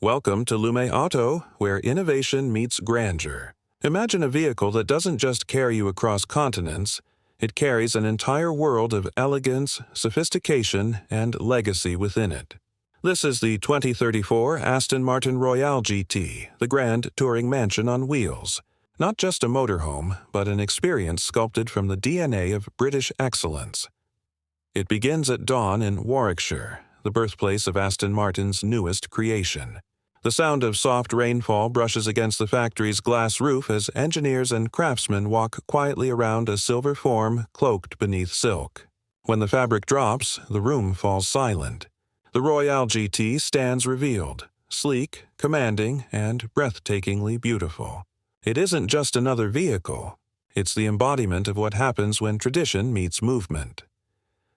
Welcome to Lume Auto, where innovation meets grandeur. Imagine a vehicle that doesn't just carry you across continents, it carries an entire world of elegance, sophistication, and legacy within it. This is the 2034 Aston Martin Royale GT, the grand touring mansion on wheels. Not just a motorhome, but an experience sculpted from the DNA of British excellence. It begins at dawn in Warwickshire, the birthplace of Aston Martin's newest creation. The sound of soft rainfall brushes against the factory's glass roof as engineers and craftsmen walk quietly around a silver form cloaked beneath silk. When the fabric drops, the room falls silent. The Royale GT stands revealed, sleek, commanding, and breathtakingly beautiful. It isn't just another vehicle. It's the embodiment of what happens when tradition meets movement.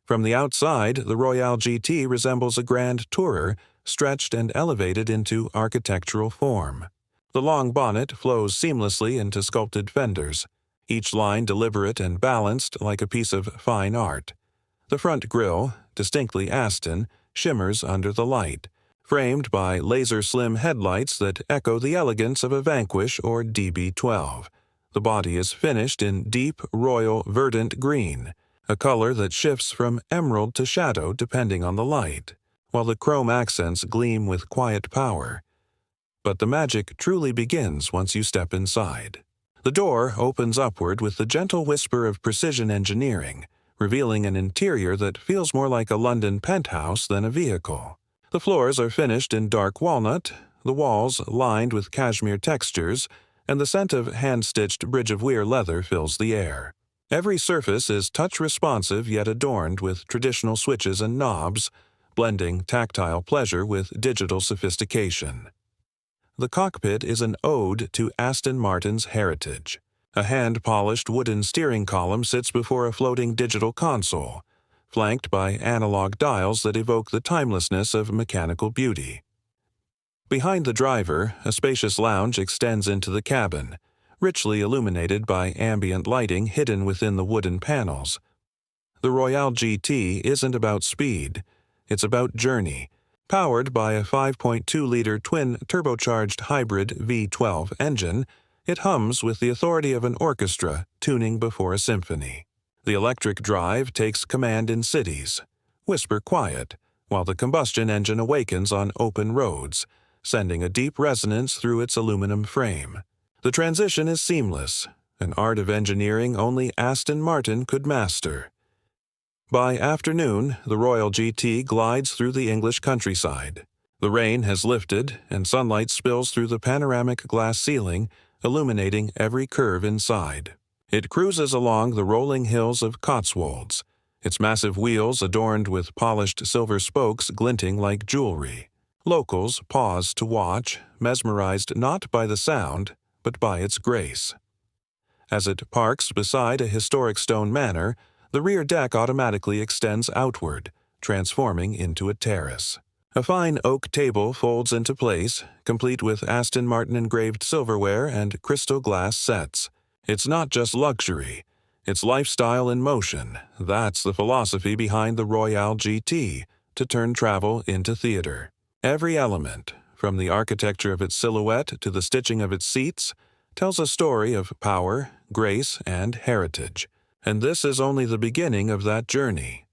From the outside, the Royale GT resembles a grand tourer, stretched and elevated into architectural form. The long bonnet flows seamlessly into sculpted fenders, each line deliberate and balanced like a piece of fine art. The front grille, distinctly Aston, shimmers under the light, framed by laser-slim headlights that echo the elegance of a Vanquish or DB12. The body is finished in deep, royal, verdant green, a color that shifts from emerald to shadow depending on the light, while the chrome accents gleam with quiet power. But the magic truly begins once you step inside. The door opens upward with the gentle whisper of precision engineering, revealing an interior that feels more like a London penthouse than a vehicle. The floors are finished in dark walnut, the walls lined with cashmere textures, and the scent of hand-stitched Bridge of Weir leather fills the air. Every surface is touch-responsive yet adorned with traditional switches and knobs, blending tactile pleasure with digital sophistication. The cockpit is an ode to Aston Martin's heritage. A hand-polished wooden steering column sits before a floating digital console, flanked by analog dials that evoke the timelessness of mechanical beauty. Behind the driver, a spacious lounge extends into the cabin, richly illuminated by ambient lighting hidden within the wooden panels. The Royale GT isn't about speed. It's about journey. Powered by a 5.2-liter twin-turbocharged hybrid V12 engine, it hums with the authority of an orchestra tuning before a symphony. The electric drive takes command in cities, whisper quiet, while the combustion engine awakens on open roads, sending a deep resonance through its aluminum frame. The transition is seamless, an art of engineering only Aston Martin could master. By afternoon, the Royale GT glides through the English countryside. The rain has lifted, and sunlight spills through the panoramic glass ceiling, illuminating every curve inside. It cruises along the rolling hills of Cotswolds, its massive wheels adorned with polished silver spokes glinting like jewelry. Locals pause to watch, mesmerized not by the sound, but by its grace. As it parks beside a historic stone manor, the rear deck automatically extends outward, transforming into a terrace. A fine oak table folds into place, complete with Aston Martin engraved silverware and crystal glass sets. It's not just luxury, it's lifestyle in motion. That's the philosophy behind the Royale GT, to turn travel into theater. Every element, from the architecture of its silhouette to the stitching of its seats, tells a story of power, grace, and heritage. And this is only the beginning of that journey.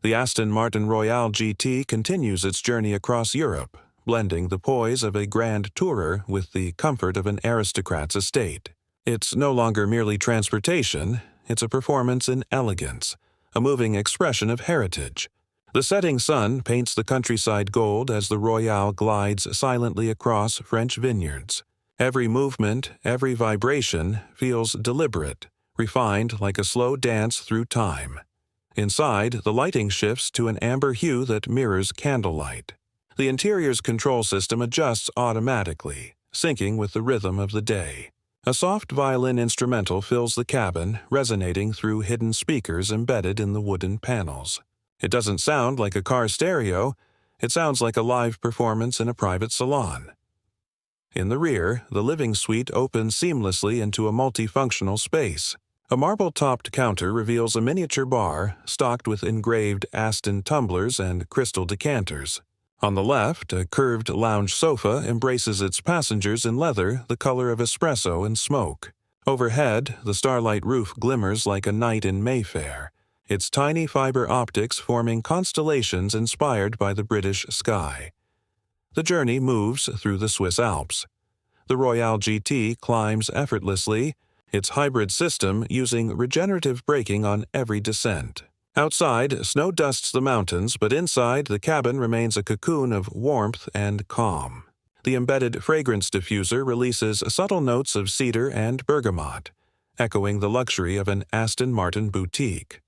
The Aston Martin Royale GT continues its journey across Europe, blending the poise of a grand tourer with the comfort of an aristocrat's estate. It's no longer merely transportation, it's a performance in elegance, a moving expression of heritage. The setting sun paints the countryside gold as the Royale glides silently across French vineyards. Every movement, every vibration feels deliberate, refined like a slow dance through time. Inside, the lighting shifts to an amber hue that mirrors candlelight. The interior's control system adjusts automatically, syncing with the rhythm of the day. A soft violin instrumental fills the cabin, resonating through hidden speakers embedded in the wooden panels. It doesn't sound like a car stereo, it sounds like a live performance in a private salon. In the rear, the living suite opens seamlessly into a multifunctional space. A marble-topped counter reveals a miniature bar stocked with engraved Aston tumblers and crystal decanters. On the left, a curved lounge sofa embraces its passengers in leather the color of espresso and smoke. Overhead, the starlight roof glimmers like a night in Mayfair, its tiny fiber optics forming constellations inspired by the British sky. The journey moves through the Swiss Alps. The Royale GT climbs effortlessly, its hybrid system using regenerative braking on every descent. Outside, snow dusts the mountains, but inside, the cabin remains a cocoon of warmth and calm. The embedded fragrance diffuser releases subtle notes of cedar and bergamot, echoing the luxury of an Aston Martin boutique.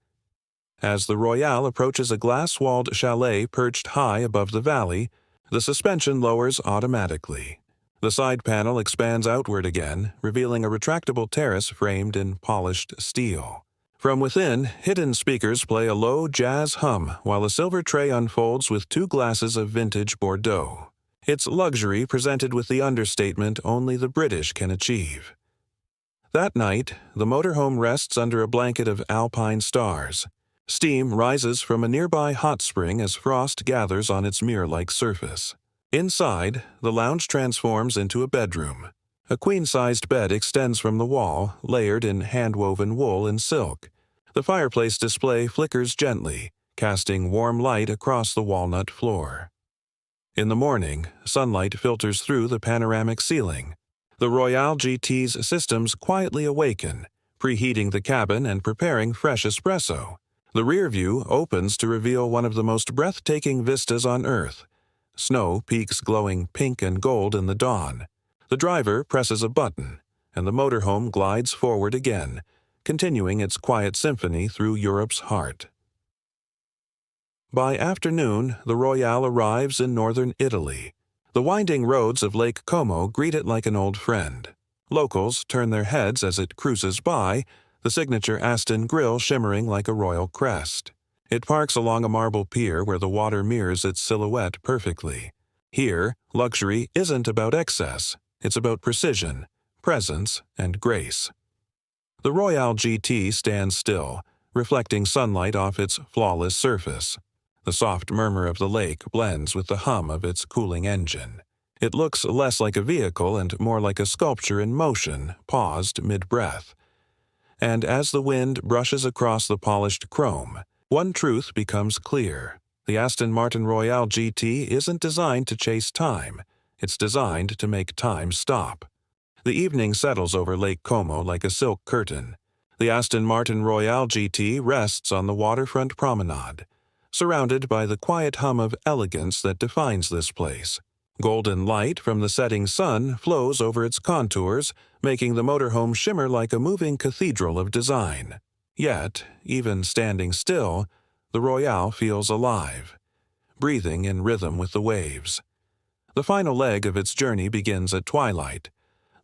As the Royale approaches a glass-walled chalet perched high above the valley, the suspension lowers automatically. The side panel expands outward again, revealing a retractable terrace framed in polished steel. From within, hidden speakers play a low jazz hum while a silver tray unfolds with 2 glasses of vintage Bordeaux. Its luxury presented with the understatement only the British can achieve. That night, the motorhome rests under a blanket of alpine stars. Steam rises from a nearby hot spring as frost gathers on its mirror-like surface. Inside, the lounge transforms into a bedroom. A queen-sized bed extends from the wall, layered in hand-woven wool and silk. The fireplace display flickers gently, casting warm light across the walnut floor. In the morning, sunlight filters through the panoramic ceiling. The Royale GT's systems quietly awaken, preheating the cabin and preparing fresh espresso. The rear view opens to reveal one of the most breathtaking vistas on Earth. Snow peaks glowing pink and gold in the dawn. The driver presses a button, and the motorhome glides forward again, continuing its quiet symphony through Europe's heart. By afternoon, the Royale arrives in northern Italy. The winding roads of Lake Como greet it like an old friend. Locals turn their heads as it cruises by, the signature Aston grille shimmering like a royal crest. It parks along a marble pier where the water mirrors its silhouette perfectly. Here, luxury isn't about excess, it's about precision, presence, and grace. The Royale GT stands still, reflecting sunlight off its flawless surface. The soft murmur of the lake blends with the hum of its cooling engine. It looks less like a vehicle and more like a sculpture in motion, paused mid-breath. And as the wind brushes across the polished chrome, one truth becomes clear. The Aston Martin Royale GT isn't designed to chase time. It's designed to make time stop. The evening settles over Lake Como like a silk curtain. The Aston Martin Royale GT rests on the waterfront promenade, surrounded by the quiet hum of elegance that defines this place. Golden light from the setting sun flows over its contours, making the motorhome shimmer like a moving cathedral of design. Yet, even standing still, the Royale feels alive, breathing in rhythm with the waves. The final leg of its journey begins at twilight,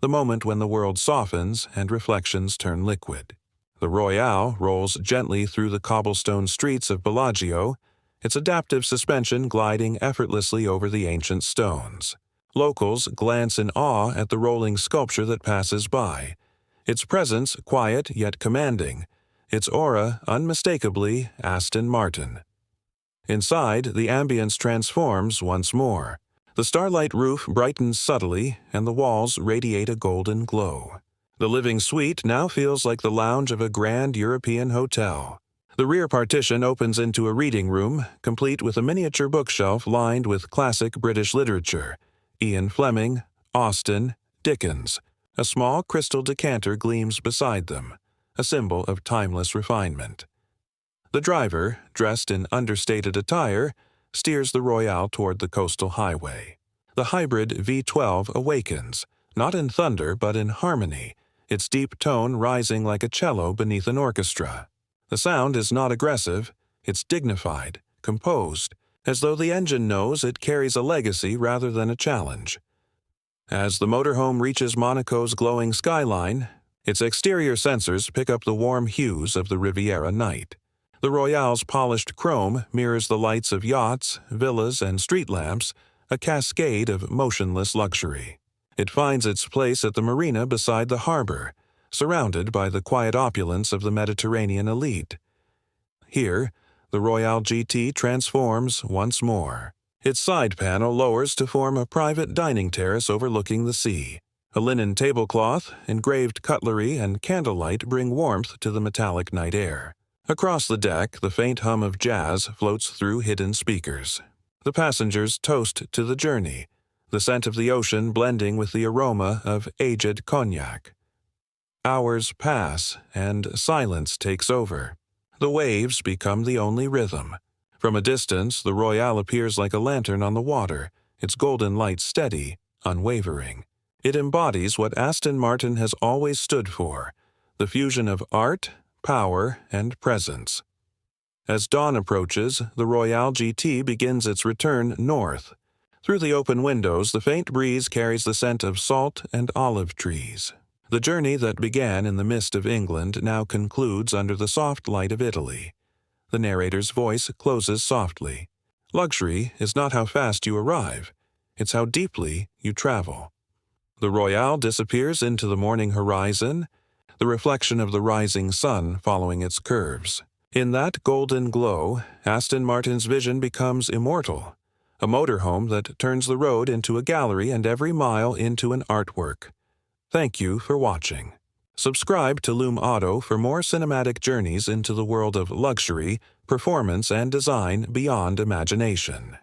the moment when the world softens and reflections turn liquid. The Royale rolls gently through the cobblestone streets of Bellagio, its adaptive suspension gliding effortlessly over the ancient stones. Locals glance in awe at the rolling sculpture that passes by, its presence quiet yet commanding, its aura unmistakably Aston Martin. Inside, the ambience transforms once more. The starlight roof brightens subtly, and the walls radiate a golden glow. The living suite now feels like the lounge of a grand European hotel. The rear partition opens into a reading room, complete with a miniature bookshelf lined with classic British literature: Ian Fleming, Austen, Dickens. A small crystal decanter gleams beside them, a symbol of timeless refinement. The driver, dressed in understated attire, steers the Royale toward the coastal highway. The hybrid V12 awakens, not in thunder but in harmony, its deep tone rising like a cello beneath an orchestra. The sound is not aggressive, it's dignified, composed, as though the engine knows it carries a legacy rather than a challenge. As the motorhome reaches Monaco's glowing skyline, its exterior sensors pick up the warm hues of the Riviera night. The Royale's polished chrome mirrors the lights of yachts, villas, and street lamps, a cascade of motionless luxury. It finds its place at the marina beside the harbor, surrounded by the quiet opulence of the Mediterranean elite. Here, the Royale GT transforms once more. Its side panel lowers to form a private dining terrace overlooking the sea. A linen tablecloth, engraved cutlery, and candlelight bring warmth to the metallic night air. Across the deck, the faint hum of jazz floats through hidden speakers. The passengers toast to the journey, the scent of the ocean blending with the aroma of aged cognac. Hours pass, and silence takes over. The waves become the only rhythm. From a distance, the Royale appears like a lantern on the water, its golden light steady, unwavering. It embodies what Aston Martin has always stood for, the fusion of art, power, and presence. As dawn approaches, the Royale GT begins its return north. Through the open windows, the faint breeze carries the scent of salt and olive trees. The journey that began in the mist of England now concludes under the soft light of Italy. The narrator's voice closes softly. Luxury is not how fast you arrive, it's how deeply you travel. The Royale disappears into the morning horizon, the reflection of the rising sun following its curves. In that golden glow, Aston Martin's vision becomes immortal, a motorhome that turns the road into a gallery and every mile into an artwork. Thank you for watching. Subscribe to Loom Auto for more cinematic journeys into the world of luxury, performance, and design beyond imagination.